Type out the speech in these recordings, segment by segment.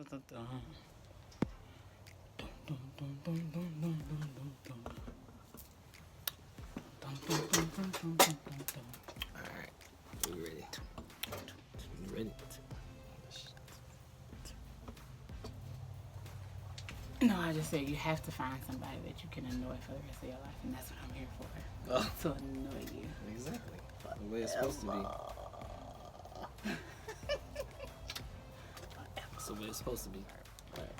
Alright, we ready. Ready. No, I just said you have to find somebody that you can annoy for the rest of your life, and that's what I'm here for. Oh. To annoy you. Exactly. The way it's supposed to be. That's the way it's supposed to be. Alright.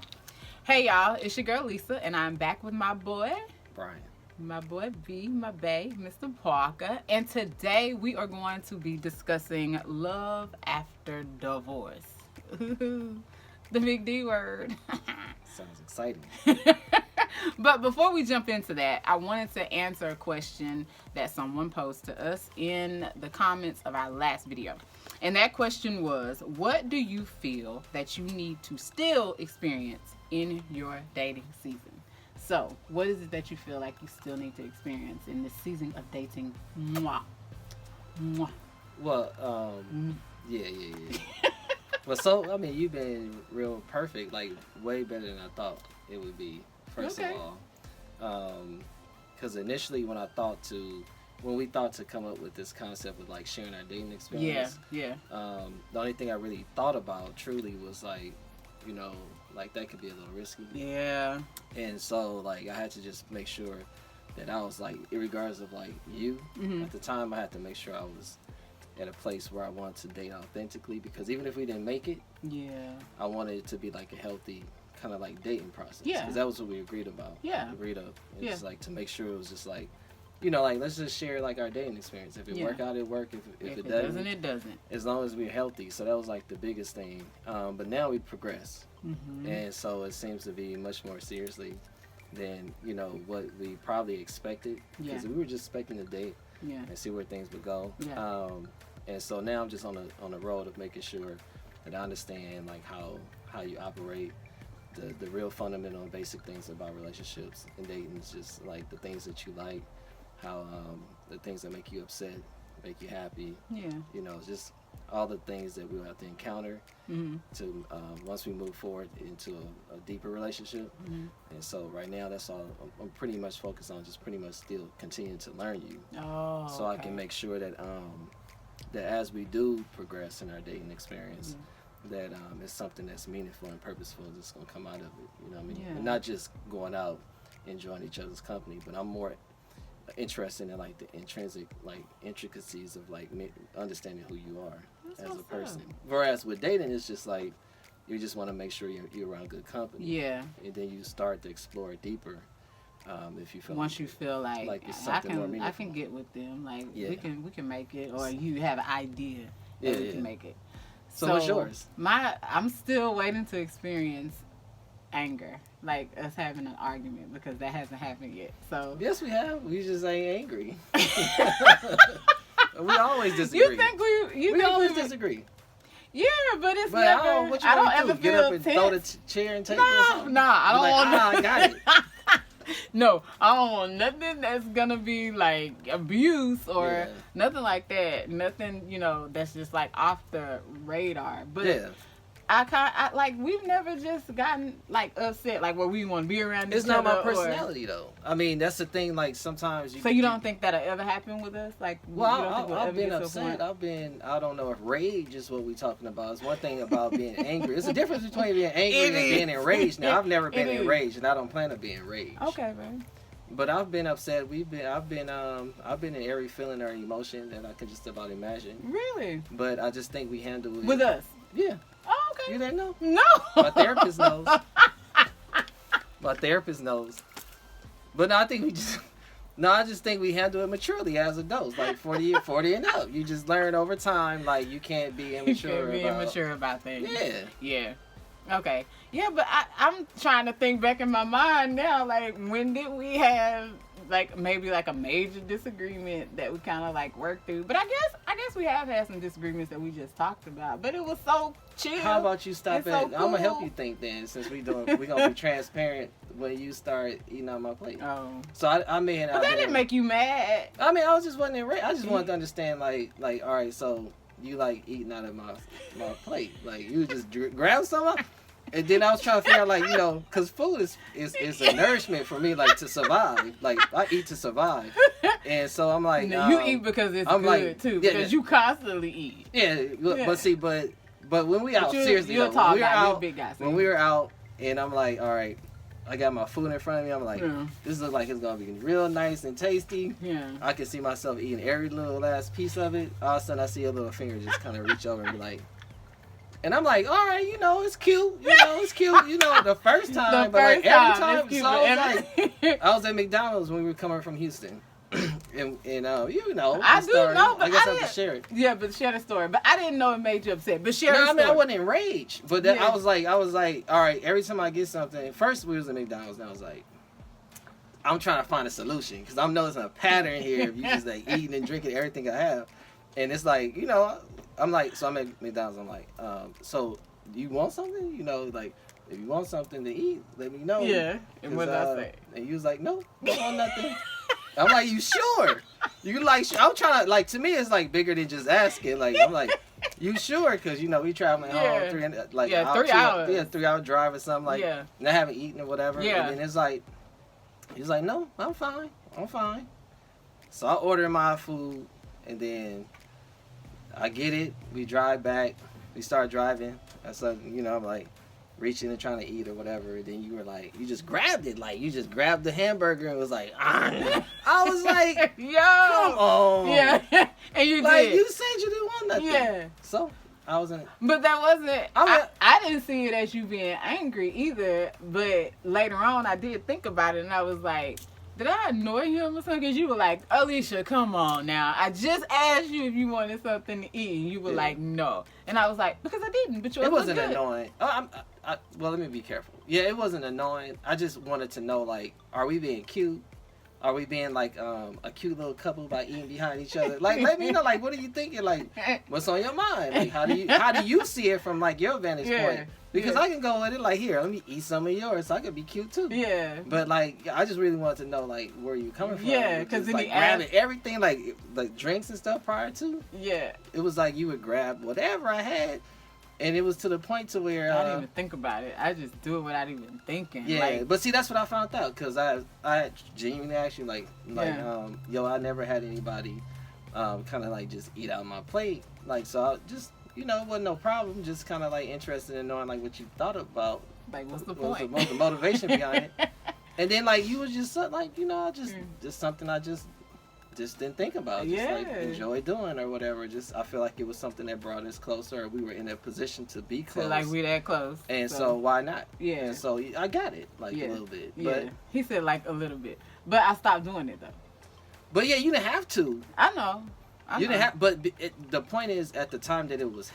Hey y'all, it's your girl Lisa, and I'm back with my boy, Bryan. my boy B, my bae, Mr. Parker, and today we are going to be discussing love after divorce. The big D word. Sounds exciting. But before we jump into that, I wanted to answer a question that someone posed to us in the comments of our last video. And that question was, what do you feel that you need to still experience in your dating season? So, what is it that you feel like you still need to experience in this season of dating? Mwah. Mwah. Well, yeah. Well, so, I mean, you've been real perfect, like, way better than I thought it would be, first of all. Because initially when we thought to come up with this concept of, like, sharing our dating experience. Yeah. The only thing I really thought about, truly, was, like, you know, like, that could be a little risky. Yeah. And so, like, I had to just make sure that I was, like, irregardless of, like, you, at the time, I had to make sure I was at a place where I wanted to date authentically, because even if we didn't make it, I wanted it to be like a healthy kind of like dating process. Yeah. Because that was what we agreed about. Yeah. Agreed up. It's like to make sure it was just like, you know, like let's just share like our dating experience. If it work out, it work. If it doesn't, it doesn't. As long as we're healthy. So that was like the biggest thing. But now we progress, and so it seems to be much more seriously than, you know, what we probably expected. Because we were just expecting to date and see where things would go. And so now I'm just on the road of making sure that I understand like how you operate, the real fundamental and basic things about relationships and dating. Is just like the things that you like, how the things that make you upset, make you happy. You know, just all the things that we'll have to encounter to once we move forward into a deeper relationship. And so right now that's all I'm pretty much focused on, just pretty much still continuing to learn you. So I can make sure that that as we do progress in our dating experience, that it's something that's meaningful and purposeful that's going to come out of it, you know what I mean? And not just going out enjoying each other's company, but I'm more interested in like the intrinsic like intricacies of like understanding who you are as a person. Whereas with dating, it's just like you just want to make sure you're around good company. And then you start to explore deeper. If you feel you feel like it's something more meaningful. I can get with them, like we can make it, or you have an idea that we can make it. So what's yours? I'm still waiting to experience anger, like us having an argument, because that hasn't happened yet. So yes, we have. We just ain't angry. We always disagree. You think we always disagree? Yeah, but it's never. I don't ever feel get up and tense. throw the chair and table or something? I don't want. I got it. No, I don't want nothing that's gonna be like abuse or nothing like that. Nothing, you know, that's just like off the radar. But I like we've never just gotten like upset, like where we want to be around. It's not my personality though. I mean, that's the thing. Like sometimes you don't think that'll ever happen with us? Like, I've been upset. I don't know if rage is what we're talking about. It's one thing about being angry. There's a difference between being angry and being enraged. Now I've never been enraged, and I don't plan on being enraged. Okay, man. But I've been upset. I've been in every feeling or emotion that I could just about imagine. Really? But I just think we handle it with us. Yeah. Oh, okay. You didn't know? No. My therapist knows. My therapist knows. But no, I just think we handle it maturely as adults, like 40 and up. You just learn over time, like you can't be immature. Immature about things. Yeah. Yeah. Okay. Yeah, but I'm trying to think back in my mind now, like when did we have like maybe like a major disagreement that we kind of like worked through? But I guess we have had some disagreements that we just talked about, but it was so chill. How about you stop it? So cool. I'm gonna help you think then, since we're gonna be transparent when you start eating on my plate. Oh. So I mean, but that didn't make you mad. I mean, I was just wasn't right. I just wanted to understand, like all right, so you like eating out of my plate, like you just grab some. And then I was trying to figure out, like, you know, because food is a nourishment for me, like, to survive. Like, I eat to survive. And so I'm like... you eat because it's good, like, too. Yeah, because you constantly eat. Yeah, but see, but when we out, seriously, you're a tall guy, you're a big guy. When we were out, and I'm like, all right, I got my food in front of me. I'm like, this looks like it's going to be real nice and tasty. Yeah. I can see myself eating every little last piece of it. All of a sudden, I see a little finger just kind of reach over and be like... And I'm like, all right, you know, it's cute. You know, it's cute. You know, the first time, but like every time. So I was like, I was at McDonald's when we were coming from Houston, and you know, I do know, but I guess I have to share it. Yeah, but share the story. But I didn't know it made you upset. But share. No, the story. I mean, I wasn't enraged, but then I was like, all right. Every time I get something, first we was at McDonald's, and I was like, I'm trying to find a solution because I'm noticing a pattern here. If you just like eating and drinking everything I have, and it's like, you know. I'm like, so I'm at McDonald's. I'm like, so you want something? You know, like, if you want something to eat, let me know. Yeah. And what did I say? And you was like, no, don't want nothing. I'm like, you sure? You like? I'm trying to like. To me, it's like bigger than just asking. Like, I'm like, you sure? Because you know we traveling home 3 hours. Yeah, 3 hour drive or something like. Yeah. And I haven't eaten or whatever. Yeah. And then it's like, he's like, no, I'm fine. So I order my food, and then. I get it. We drive back. We start driving. That's like, you know, I'm like reaching and trying to eat or whatever. And then you were like, you just grabbed it. Like, you just grabbed the hamburger and was like, I was like, yo, come on. Yeah. And you like, did. You said you didn't want nothing. Yeah. So I wasn't. But that wasn't. I didn't see it as you being angry either. But later on, I did think about it, and I was like, did I annoy him or something? Because you were like, Alesia, come on now. I just asked you if you wanted something to eat. And you were like, no. And I was like, because I didn't. But it wasn't annoying. Well, let me be careful. Yeah, it wasn't annoying. I just wanted to know, like, are we being cute? Are we being like a cute little couple by eating behind each other? Like, let me know. Like, what are you thinking? Like, what's on your mind? Like, how do you see it from like your vantage point? Because I can go with it like, here, let me eat some of yours, so I could be cute too. Yeah. But like, I just really wanted to know like where you coming from. Yeah, because like grabbing everything like drinks and stuff prior to. Yeah. It was like you would grab whatever I had. And it was to the point to where... I didn't even think about it. I just do it without even thinking. Yeah, like, but see, that's what I found out. Because I genuinely asked you, yo, I never had anybody kind of like just eat out my plate. Like, so I just, you know, it wasn't no problem. Just kind of like interested in knowing like what you thought about. Like, what's the point? What's the motivation behind it. And then like, you was just like, you know, just something I just didn't think about. Just like enjoy doing or whatever. Just I feel like it was something that brought us closer. Or we were in a position to be close. So like we that close. And so why not? Yeah. And so I got it like a little bit. But he said like a little bit. But I stopped doing it though. But yeah, you didn't have to. I know. You didn't have. But the point is, at the time that it was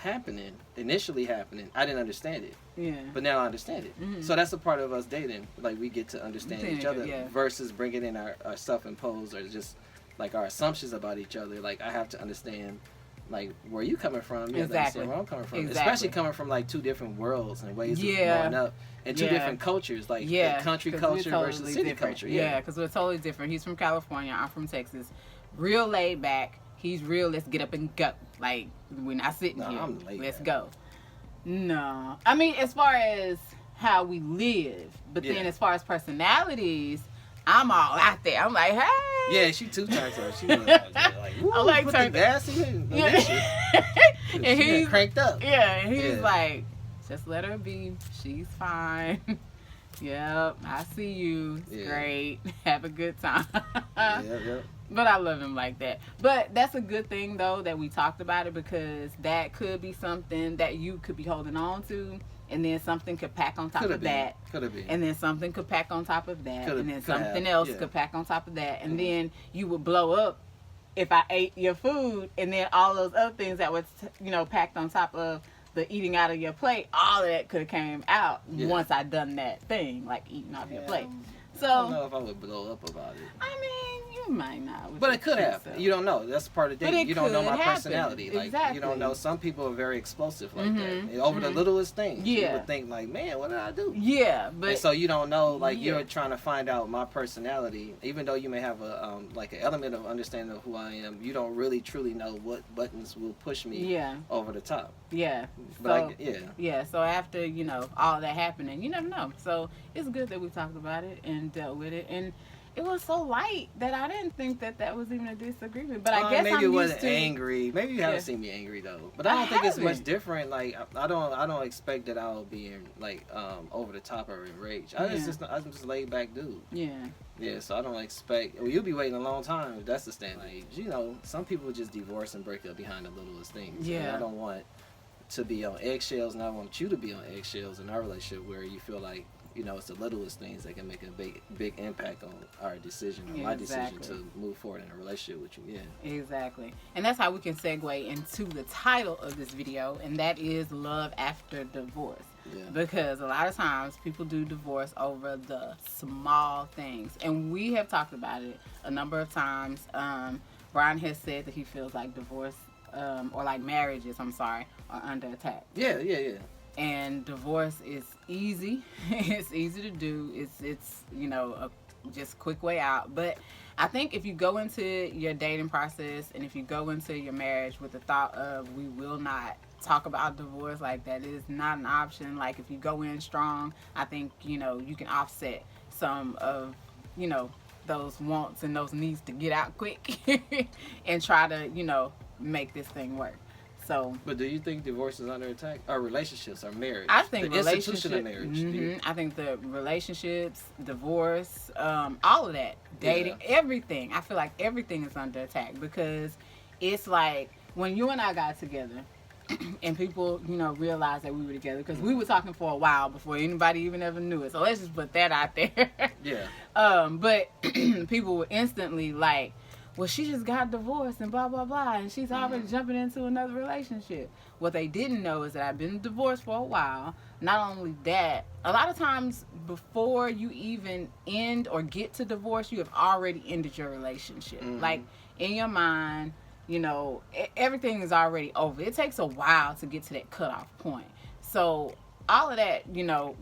initially happening, I didn't understand it. Yeah. But now I understand it. Mm-hmm. So that's a part of us dating. Like we get to understand each other versus bringing in our self-imposed or just like our assumptions about each other. Like I have to understand like where you coming from. You have to understand where I'm coming from. Especially coming from like two different worlds and ways of growing up and two different cultures. Like the country culture versus city culture. Yeah, because we're totally different. He's from California. I'm from Texas. Real laid back. He's real. Let's get up and go. Like we're not sitting here. Let's go. No, I mean as far as how we live, but then as far as personalities, I'm all out there. I'm like, hey. Yeah, she too turned up. She was like, I like put the gas in and he's cranked up. Yeah, and he's like, just let her be. She's fine. Yep, I see you. It's great. Have a good time. Yep. But I love him like that. But that's a good thing, though, that we talked about it because that could be something that you could be holding on to. And then something could pack on top of that. Could have been. And then something could pack on top of that. And then something else could pack on top of that. And then you would blow up if I ate your food. And then all those other things that was, packed on top of the eating out of your plate, all of that could have came out once I done that thing, like eating off your plate. So I don't know if I would blow up about it. I mean, might not. But it could happen. So. You don't know. That's part of the thing. You don't know my happen. Personality. Like exactly. You don't know. Some people are very explosive like that. And over the littlest things. Yeah. You would think like, man, what did I do? Yeah, but and so you don't know. Like you're trying to find out my personality, even though you may have a like an element of understanding of who I am. You don't really truly know what buttons will push me over the top. Yeah. But so, yeah. So after all that happening, you never know. So it's good that we talked about it and dealt with it, and it was so light that I didn't think that was even a disagreement. But I guess maybe I'm it wasn't used to angry. Maybe you haven't seen me angry though. But I don't think it's much different. Like I don't expect that I'll be like over the top or enraged. I'm just a laid back dude. Yeah. Yeah, so I don't expect. Well, you'll be waiting a long time if that's the stand. Like, some people just divorce and break up behind the littlest things. Yeah. And I don't want to be on eggshells, and I want you to be on eggshells in our relationship where you feel like it's the littlest things that can make a big impact on our decision, or my decision to move forward in a relationship with you. Yeah. Exactly. And that's how we can segue into the title of this video, and that is Love After Divorce. Yeah. Because a lot of times people do divorce over the small things. And we have talked about it a number of times. Bryan has said that he feels like divorce, or like marriages, are under attack. Yeah. And divorce is easy. It's easy to do. It's a just quick way out. But I think if you go into your dating process and if you go into your marriage with the thought of we will not talk about divorce, like that is not an option. Like if you go in strong, I think you can offset some of those wants and those needs to get out quick and try to make this thing work. So, but do you think divorce is under attack? Or relationships or marriage? I think the institution of marriage. I think the relationships, divorce, all of that, dating, everything. I feel like everything is under attack because it's like when you and I got together and people, realized that we were together because we were talking for a while before anybody even ever knew it. So let's just put that out there. Yeah. But people were instantly like, well, she just got divorced and blah, blah, blah, and she's already jumping into another relationship. What they didn't know is that I've been divorced for a while. Not only that, a lot of times before you even end or get to divorce, you have already ended your relationship. Like, in your mind, everything is already over. It takes a while to get to that cutoff point. So all of that,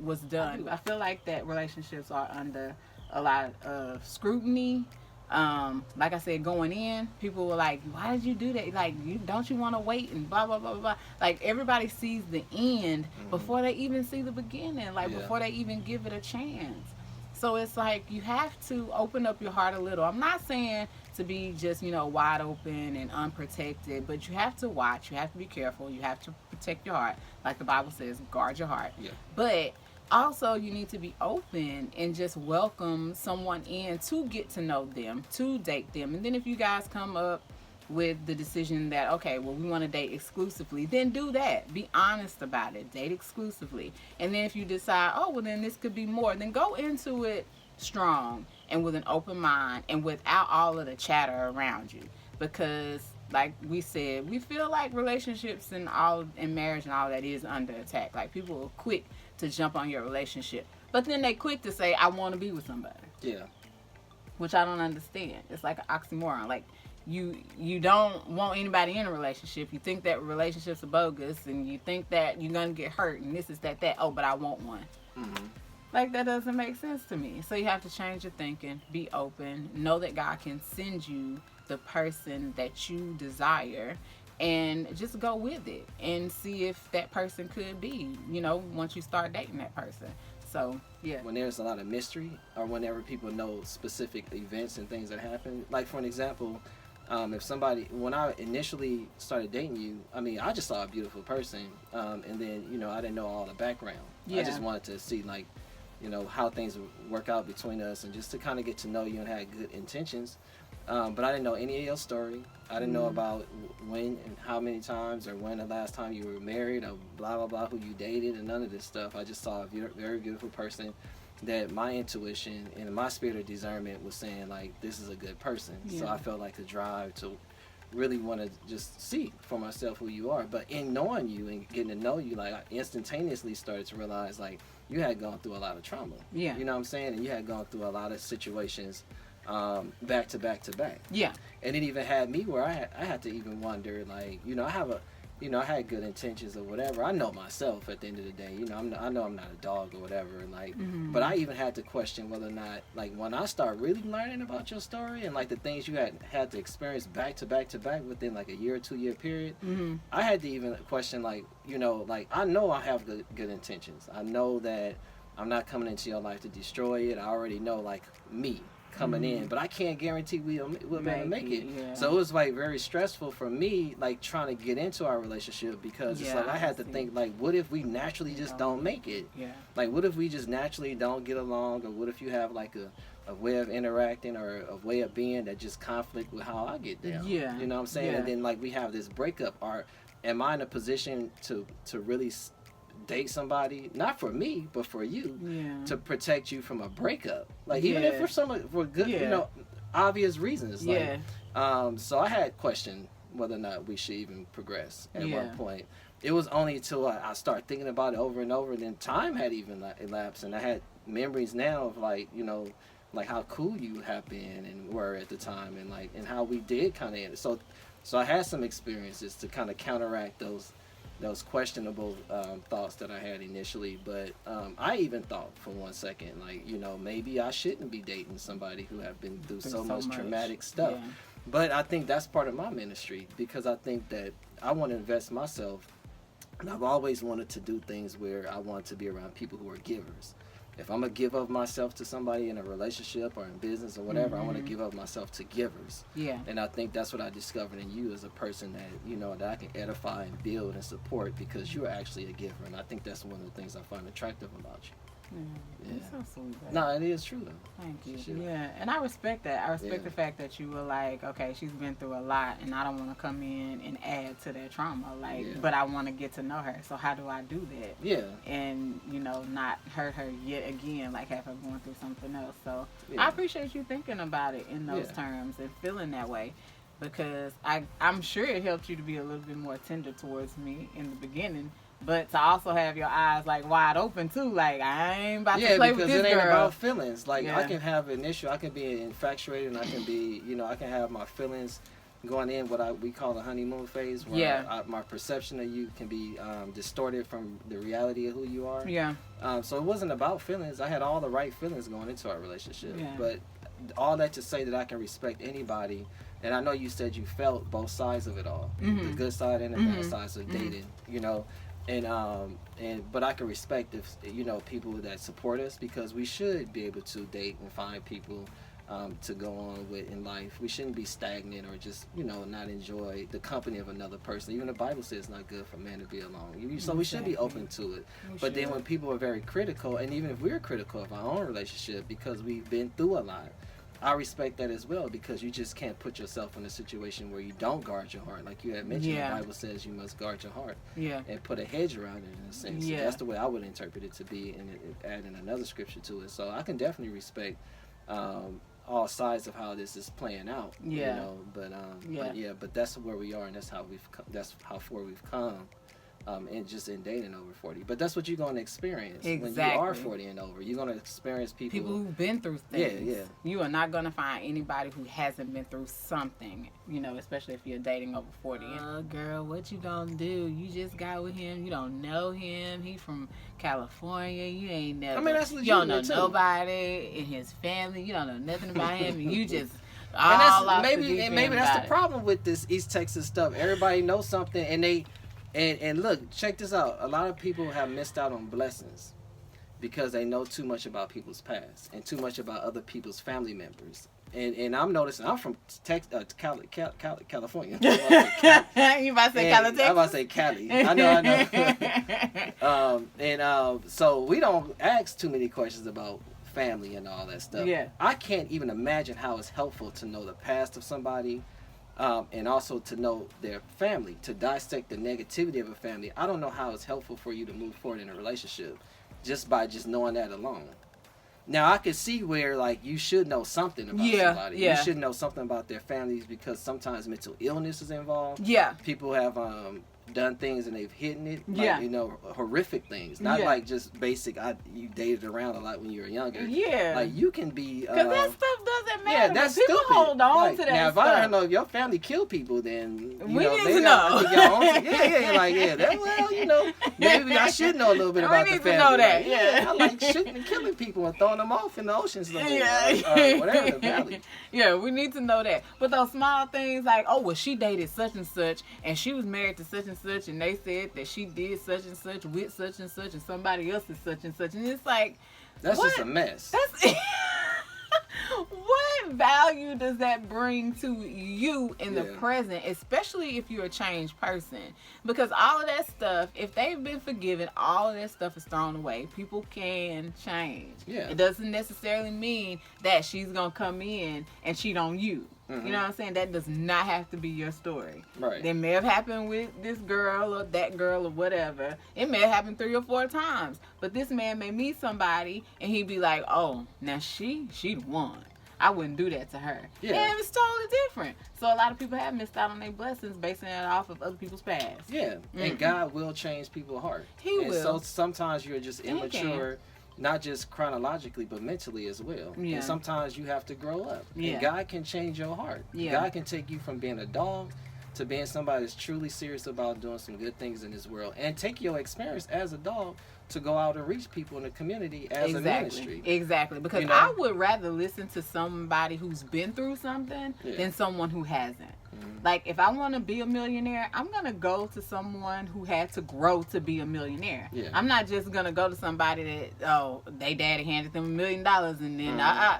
was done. I feel like that relationships are under a lot of scrutiny. Like I said, going in, people were like, why did you do that? Like, don't you want to wait and blah, blah, blah, blah. Like, everybody sees the end before they even see the beginning, like before they even give it a chance. So it's like you have to open up your heart a little. I'm not saying to be just, wide open and unprotected, but you have to watch. You have to be careful. You have to protect your heart. Like the Bible says, guard your heart. Yeah. But also, you need to be open and just welcome someone in to get to know them, to date them. And then if you guys come up with the decision that, okay, well, we want to date exclusively, then do that. Be honest about it. Date exclusively. And then if you decide, oh, well, then this could be more, then go into it strong and with an open mind and without all of the chatter around you. Because, like we said, we feel like relationships and marriage and all that is under attack. Like, people are quick to jump on your relationship, but then they quick to say, I want to be with somebody. Yeah. Which I don't understand. It's like an oxymoron. Like, you don't want anybody in a relationship. You think that relationships are bogus, and you think that you're gonna get hurt, and this is that. Oh, but I want one. Like, that doesn't make sense to me. So you have to change your thinking. Be open. Know that God can send you the person that you desire. And just go with it and see if that person could be, once you start dating that person. So, yeah. When there's a lot of mystery, or whenever people know specific events and things that happen, like for an example, when I initially started dating you, I just saw a beautiful person, and then, I didn't know all the background. Yeah. I just wanted to see, like, how things would work out between us and just to kind of get to know you and have good intentions. But I didn't know any of your story. I didn't know about when and how many times or when the last time you were married or blah, blah, blah, who you dated and none of this stuff. I just saw a very beautiful person that my intuition and my spirit of discernment was saying, like, this is a good person. Yeah. So I felt like the drive to really want to just see for myself who you are. But in knowing you and getting to know you, like, I instantaneously started to realize, like, you had gone through a lot of trauma. Yeah. You know what I'm saying? And you had gone through a lot of situations back to back to back. Yeah. And it even had me where I had to even wonder, like, you know, I had good intentions or whatever. I know myself at the end of the day, you know, I know I'm not a dog or whatever, and like, but I even had to question whether or not, like, when I start really learning about your story and like the things you had to experience back to back to back within like a year or 2 year period, I had to even question, like, you know, like, I know I have good intentions. I know that I'm not coming into your life to destroy it. I already know, like, me coming in, but I can't guarantee we'll be able to make it. Yeah. So it was like very stressful for me, like trying to get into our relationship, because it's like I had to think, like, what if we naturally just don't make it? Yeah. Like, what if we just naturally don't get along, or what if you have like a way of interacting or a way of being that just conflict with how I get down? Yeah. You know what I'm saying? Yeah. And then like we have this breakup. Or am I in a position to really date somebody, not for me but for you, to protect you from a breakup, like even if for good, you know, obvious reasons, like, so I had questioned whether or not we should even progress at one point. It was only until I started thinking about it over and over, and then time had even elapsed, and I had memories now of, like, you know, like how cool you have been and were at the time, and like, and how we did kind of end it. So I had some experiences to kind of counteract those questionable thoughts that I had initially. But I even thought for one second, like, you know, maybe I shouldn't be dating somebody who have been through so much traumatic stuff. Yeah. But I think that's part of my ministry, because I think that I want to invest myself, and I've always wanted to do things where I want to be around people who are givers. If I'm going to give up myself to somebody in a relationship or in business or whatever, I want to give up myself to givers. Yeah. And I think that's what I discovered in you, as a person that, you know, that I can edify and build and support, because you're actually a giver. And I think that's one of the things I find attractive about you. That's so sweet, babe. No, it is true though. Thank you. Sure. Yeah, and I respect that. I respect the fact that you were like, okay, she's been through a lot, and I don't want to come in and add to that trauma. Like, but I want to get to know her. So how do I do that? Yeah. And, you know, not hurt her yet again, like have her going through something else. So I appreciate you thinking about it in those terms and feeling that way, because I'm sure it helped you to be a little bit more tender towards me in the beginning. But to also have your eyes like wide open too, like I ain't about to play with this girl. Yeah, because it ain't about feelings. Like I can have an issue, I can be infatuated, and I can be, you know, I can have my feelings going in what we call the honeymoon phase, where my perception of you can be distorted from the reality of who you are. Yeah. So it wasn't about feelings. I had all the right feelings going into our relationship, but all that to say that I can respect anybody. And I know you said you felt both sides of it all, the good side and the bad sides of dating, you know. But I can respect, if, you know, people that support us, because we should be able to date and find people to go on with in life. We shouldn't be stagnant or just, you know, not enjoy the company of another person. Even the Bible says it's not good for man to be alone. So we should be open to it. But then when people are very critical, and even if we're critical of our own relationship because we've been through a lot, I respect that as well, because you just can't put yourself in a situation where you don't guard your heart. Like you had mentioned, the Bible says you must guard your heart and put a hedge around it, in a sense. So that's the way I would interpret it to be, and adding another scripture to it. So I can definitely respect all sides of how this is playing out. You know, but that's where we are, and that's how far we've come. And just in dating over 40. But that's what you're going to experience when you are 40 and over. You're going to experience people who've been through things. You are not going to find anybody who hasn't been through something, you know, especially if you're dating over 40. Girl, what you going to do? You just got with him. You don't know him. He from California. You ain't never. I mean, that's legit. You don't know nobody in his family. You don't know nothing about him. And you just... maybe that's the problem with this East Texas stuff. Everybody knows something, and they... And look, check this out. A lot of people have missed out on blessings because they know too much about people's past and too much about other people's family members. And I'm noticing, I'm from California. You about to say Cali, Texas? I'm about to say Cali. I know. So we don't ask too many questions about family and all that stuff. Yeah. I can't even imagine how it's helpful to know the past of somebody. And also to know their family, to dissect the negativity of a family. I don't know how it's helpful for you to move forward in a relationship just by just knowing that alone. Now, I can see where, like, you should know something about somebody. Yeah. You should know something about their families, because sometimes mental illness is involved. Yeah. People have done things and they've hidden it. Like, you know, horrific things. Not like just basic, you dated around a lot when you were younger. Yeah. Like, you can be... Because that stuff doesn't matter. Yeah, that's people stupid. hold on like, to that now, if stuff. I don't know if your family killed people, then, you we know, need maybe to know. Well, you know, maybe I should know a little bit about the family. We need to know that, I like shooting and killing people and throwing them off in the oceans. Or whatever the valley. Yeah, we need to know that. But those small things like, oh, well, she dated such and such, and she was married to such and such, and they said that she did such and such with such and such, and somebody else is such and such. And it's like... That's just a mess. That's what value does that bring to you in the present, especially if you're a changed person? Because all of that stuff, if they've been forgiven, all of that stuff is thrown away. People can change. Yeah. It doesn't necessarily mean that she's going to come in and cheat on you. Mm-hmm. You know what I'm saying? That does not have to be your story. Right. It may have happened with this girl or that girl or whatever. It may have happened 3 or 4 times. But this man may meet somebody and he'd be like, oh, now she the one. I wouldn't do that to her. Yeah. And it's totally different. So a lot of people have missed out on their blessings basing it off of other people's past. Yeah. Mm-hmm. And God will change people's heart. He will. So sometimes you're just immature. Not just chronologically, but mentally as well. Yeah. And sometimes you have to grow up. Yeah. And God can change your heart. Yeah. God can take you from being a dog to being somebody that's truly serious about doing some good things in this world. And take your experience as a dog to go out and reach people in the community as a ministry. Exactly. Because you know? I would rather listen to somebody who's been through something than someone who hasn't. Mm-hmm. Like, if I want to be a millionaire, I'm going to go to someone who had to grow to be a millionaire. Yeah. I'm not just going to go to somebody that, they daddy handed them $1 million and then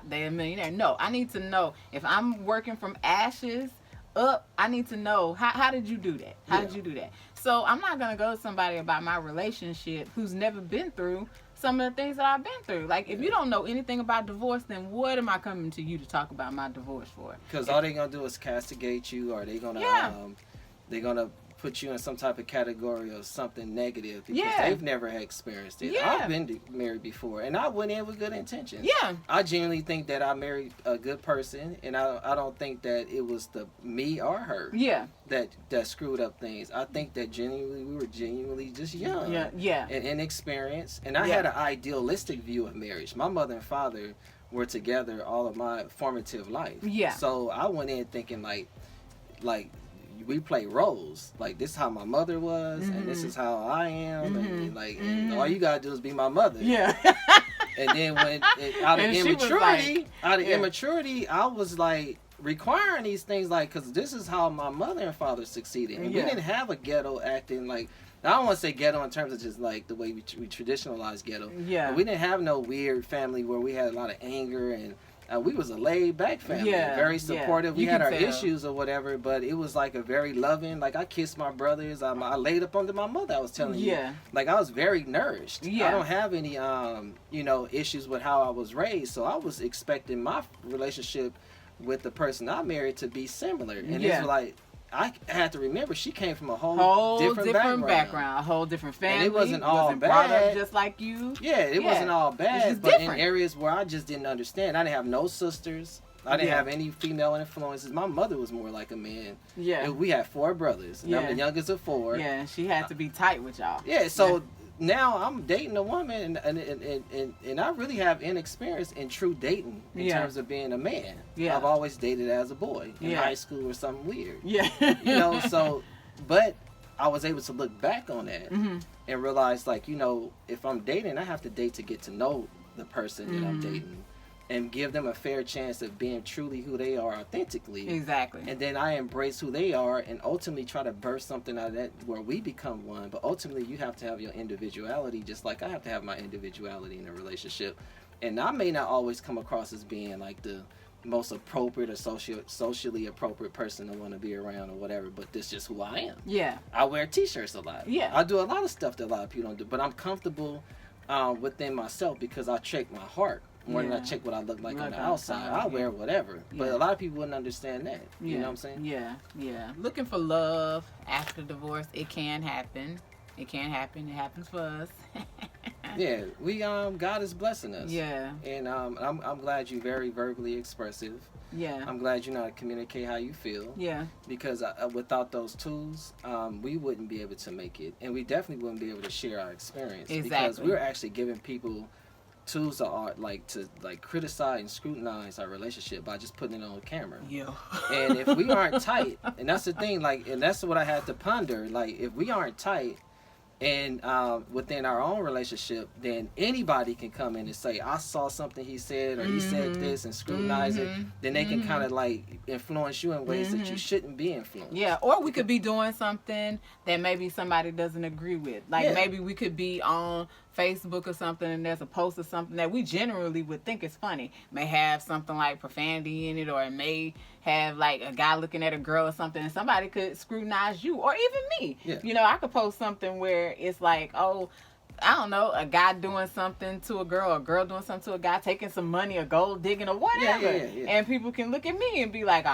they're a millionaire. No, I need to know if I'm working from ashes up, I need to know how did you do that? How did you do that? So I'm not going to go to somebody about my relationship who's never been through some of the things that I've been through. Like, if you don't know anything about divorce, then what am I coming to you to talk about my divorce for? Because all they're going to do is castigate you, or they're going to put you in some type of category of something negative because they've never had experienced it. I've been married before, and I went in with good intentions. Yeah. I genuinely think that I married a good person, and I don't think that it was me or her that screwed up things. I think that we were genuinely just young and inexperienced, and I had an idealistic view of marriage. My mother and father were together all of my formative life. Yeah. So I went in thinking like we play roles. Like, this is how my mother was, and this is how I am, and all you gotta do is be my mother. Yeah. And then out of immaturity, I was like requiring these things, like, because this is how my mother and father succeeded, and we didn't have a ghetto acting like. I don't want to say ghetto in terms of just like the way we traditionalize ghetto. Yeah. But we didn't have no weird family where we had a lot of anger and. We was a laid-back family, very supportive. We had our issues or whatever, but it was like a very loving. Like, I kissed my brothers. I laid up under my mother. I was telling you, like, I was very nourished. I don't have any, issues with how I was raised. So I was expecting my relationship with the person I married to be similar, and it's like. I had to remember she came from a whole different background, a whole different family. And it wasn't all bad. Brought up just like you. Yeah, it wasn't all bad, but different. In areas where I just didn't understand. I didn't have no sisters. I didn't have any female influences. My mother was more like a man. Yeah. And we had 4 brothers, and I'm the youngest of 4. Yeah, and she had to be tight with y'all. Yeah, so now I'm dating a woman, and I really have inexperience in true dating in terms of being a man. Yeah. I've always dated as a boy in high school or something weird. Yeah. But I was able to look back on that and realize, like, if I'm dating, I have to date to get to know the person that I'm dating. And give them a fair chance of being truly who they are authentically. Exactly. And then I embrace who they are and ultimately try to birth something out of that where we become one. But ultimately, you have to have your individuality, just like I have to have my individuality in a relationship. And I may not always come across as being like the most appropriate or socially appropriate person to want to be around or whatever, but this is just who I am. Yeah. I wear t-shirts a lot. Yeah. I do a lot of stuff that a lot of people don't do, but I'm comfortable within myself because I check my heart. More than I check what I look like on the outside. I wear whatever. But a lot of people wouldn't understand that. You know what I'm saying? Yeah, yeah. Looking for love after divorce, it can happen. It can happen. It happens for us. Yeah, we God is blessing us. Yeah. And I'm glad you're very verbally expressive. Yeah. I'm glad you know how to communicate how you feel. Yeah. Because without those tools, we wouldn't be able to make it, and we definitely wouldn't be able to share our experience. Exactly. Because we're actually giving people tools to criticize and scrutinize our relationship by just putting it on camera. Yeah. And if we aren't tight, and that's the thing, and that's what I had to ponder. If we aren't tight, and within our own relationship, then anybody can come in and say, I saw something he said, or he said this, and scrutinize it. Then they can kind of influence you in ways that you shouldn't be influenced. Yeah, or we could be doing something that maybe somebody doesn't agree with. Maybe we could be on Facebook or something, and there's a post or something that we generally would think is funny. May have something like profanity in it, or it may have a guy looking at a girl or something, and somebody could scrutinize you, or even me. Yeah. I could post something where it's I don't know, a guy doing something to a girl, or a girl doing something to a guy, taking some money or gold digging or whatever. Yeah. And people can look at me and be like,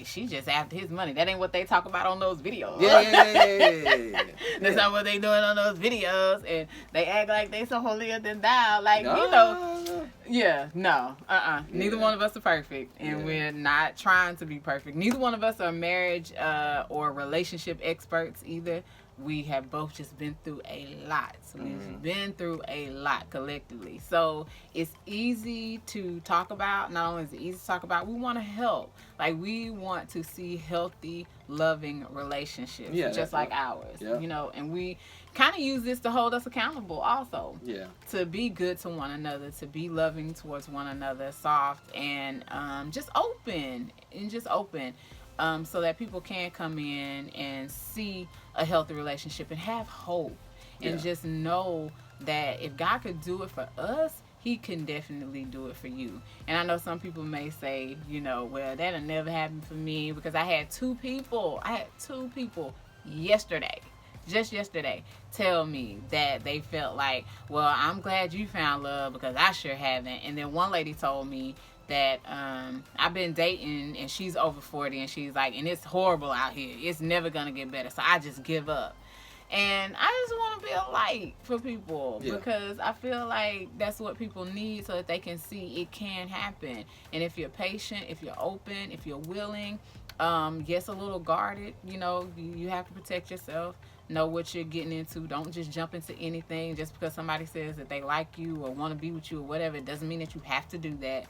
she just after his money. That ain't what they talk about on those videos. Yeah. That's not what they doing on those videos. And they act like they so holier than thou. Yeah, no. Neither one of us are perfect. And we're not trying to be perfect. Neither one of us are marriage or relationship experts either. We have both just been through a lot. So we've been through a lot collectively. So it's easy to talk about. Not only is it easy to talk about, we want to help. We want to see healthy, loving relationships, just like ours. Yeah. And we kind of use this to hold us accountable also. Yeah. To be good to one another, to be loving towards one another, soft, and just open. So that people can come in and see a healthy relationship and have hope and just know that if God could do it for us, he can definitely do it for you. And I know some people may say, well, that'll never happen for me, because I had two people just yesterday tell me that they felt like, well, I'm glad you found love because I sure haven't. And then one lady told me that I've been dating and she's over 40, and she's like, and it's horrible out here. It's never going to get better. So I just give up. And I just want to be a light for people because I feel like that's what people need so that they can see it can happen. And if you're patient, if you're open, if you're willing, yes, a little guarded, you have to protect yourself. Know what you're getting into. Don't just jump into anything just because somebody says that they like you or want to be with you or whatever. It doesn't mean that you have to do that.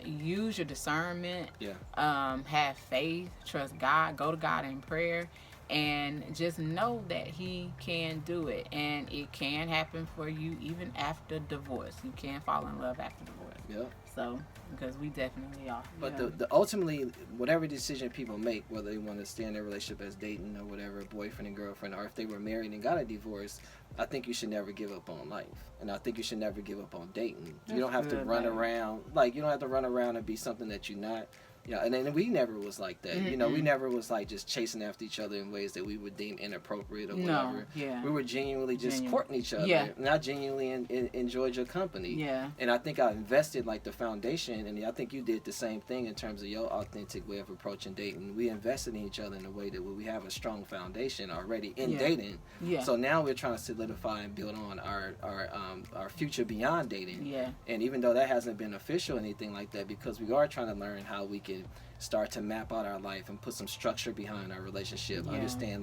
Use your discernment. Have faith. Trust God. Go to God in prayer. And just know that he can do it. And it can happen for you even after divorce. You can fall in love after divorce. Yeah. So, because we definitely are. But the ultimately, whatever decision people make, whether they want to stay in their relationship as dating or whatever, boyfriend and girlfriend, or if they were married and got a divorce, I think you should never give up on life. And I think you should never give up on dating. You don't have to run around, you don't have to run around and be something that you're not. Yeah, and then we never was like that. We never was just chasing after each other in ways that we would deem inappropriate or whatever. We were genuinely just courting each other. And I genuinely enjoyed your company. And I think I invested the foundation, and I think you did the same thing in terms of your authentic way of approaching dating. We invested in each other in a way that we have a strong foundation already in dating. So now we're trying to solidify and build on our future beyond dating. And even though that hasn't been official or anything like that, because we are trying to learn how we can start to map out our life and put some structure behind our relationship. Understand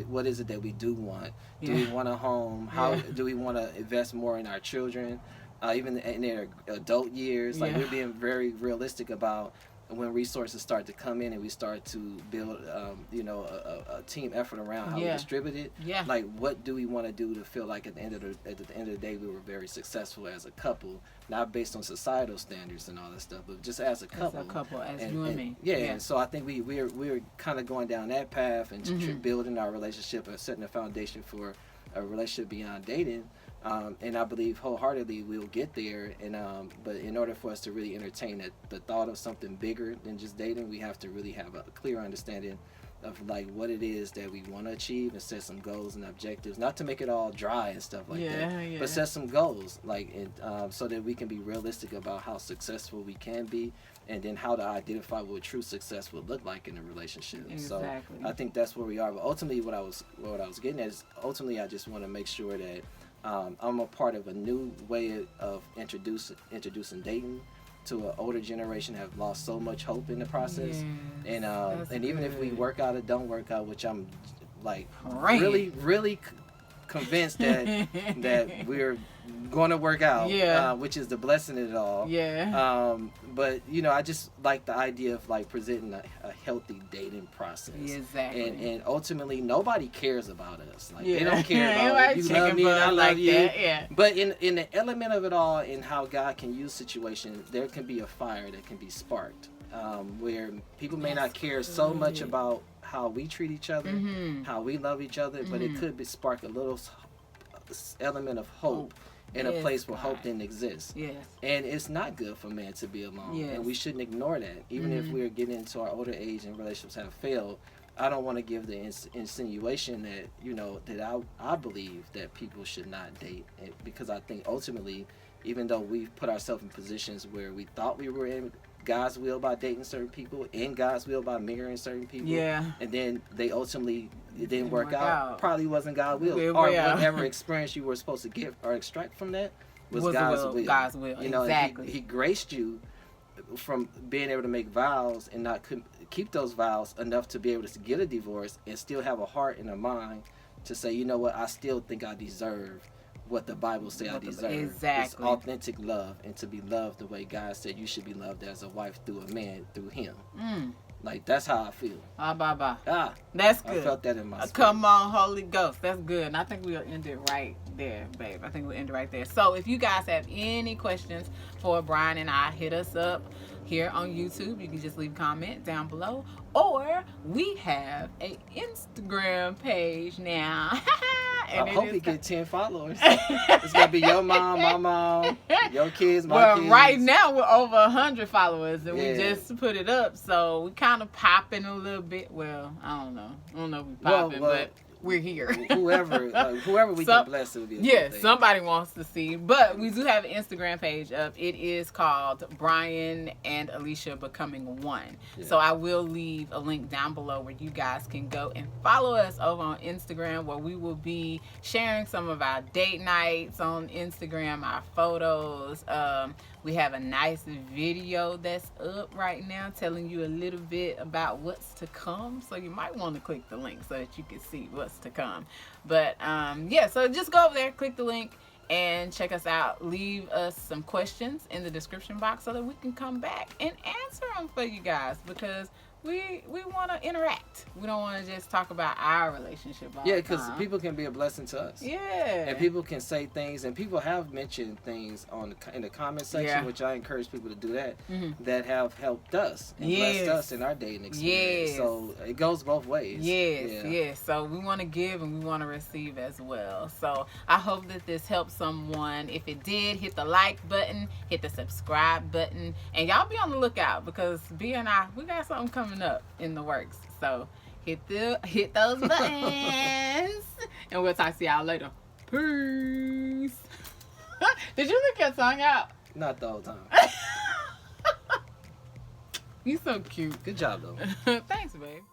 what is it that we do want. Do we want a home? How do we want to invest more in our children, even in their adult years? We're being very realistic about when resources start to come in and we start to build a team effort around how we distribute it. What do we want to do to feel like at the end of the day we were very successful as a couple, not based on societal standards and all that stuff, but just as a couple. As you and me. And so I think we're kind of going down that path and building our relationship and setting a foundation for a relationship beyond dating. And I believe wholeheartedly we'll get there. And but in order for us to really entertain the thought of something bigger than just dating, we have to really have a clear understanding of what it is that we want to achieve and set some goals and objectives. Not to make it all dry and stuff like that, but set some goals so that we can be realistic about how successful we can be, and then how to identify what true success would look like in a relationship. Exactly. So I think that's where we are. But ultimately, what I was getting at is I just want to make sure that I'm a part of a new way of introducing dating, to an older generation have lost so much hope in the process. Yes, And even if we work out or don't work out, which I'm like really convinced that we're going to work out, which is the blessing of it all. But I just like the idea of like presenting a healthy dating process. Exactly. And ultimately, nobody cares about us. Like they don't care about you love me and I love you. That. But in the element of it all, and how God can use situations, there can be a fire that can be sparked, where people may not care so much about how we treat each other, how we love each other, but it could spark a little element of hope in a place where hope didn't exist. And it's not good for man to be alone, and we shouldn't ignore that. Even if we're getting into our older age and relationships have failed, I don't want to give the insinuation that that I believe that people should not date, because I think ultimately, even though we've put ourselves in positions where we thought we were in God's will by dating certain people, in God's will by marrying certain people, and then they ultimately it didn't work out. Probably wasn't God's will, or whatever experience you were supposed to get or extract from that was God's will. God's will, exactly. He graced you from being able to make vows and not keep those vows enough to be able to get a divorce and still have a heart and a mind to say, you know what, I still think I deserve what the Bible says I deserve. Exactly. It's authentic love, and to be loved the way God said you should be loved as a wife through a man, through him. Like, that's how I feel. That's good. I felt that in my spirit. Come on, Holy Ghost. That's good. And I think we'll end it right there, babe. I think we'll end it right there. So if you guys have any questions for Bryan and I, hit us up here on YouTube. You can just leave a comment down below. Or we have an Instagram page now. I hope we get 10 followers. It's going to be your mom, my mom, your kids, my kids. Right now we're over 100 followers, and we just put it up. So we kind of popping a little bit. Well, I don't know. I don't know if we popping, but we're here. whoever we can bless, it will be a good thing. Somebody wants to see. But we do have an Instagram page up. It is called Bryan and Alesia Becoming One. So I will leave a link down below where you guys can go and follow us over on Instagram, where we will be sharing some of our date nights on Instagram, our photos. We have a nice video that's up right now telling you a little bit about what's to come. So you might want to click the link so that you can see what's to come. But so just go over there, click the link, and check us out. Leave us some questions in the description box so that we can come back and answer them for you guys, because we want to interact. We don't want to just talk about our relationship all the time. Because people can be a blessing to us. And people can say things, and people have mentioned things in the comment section, which I encourage people to do that, that have helped us and blessed us in our dating experience. So it goes both ways. So we want to give and we want to receive as well. So I hope that this helps someone. If it did, hit the like button, hit the subscribe button, and y'all be on the lookout, because B and I, we got something coming up in the works. So hit those buttons, and we'll talk to y'all later. Peace. Did you look your tongue out? Not the whole time. You so cute. Good job though. Thanks, babe.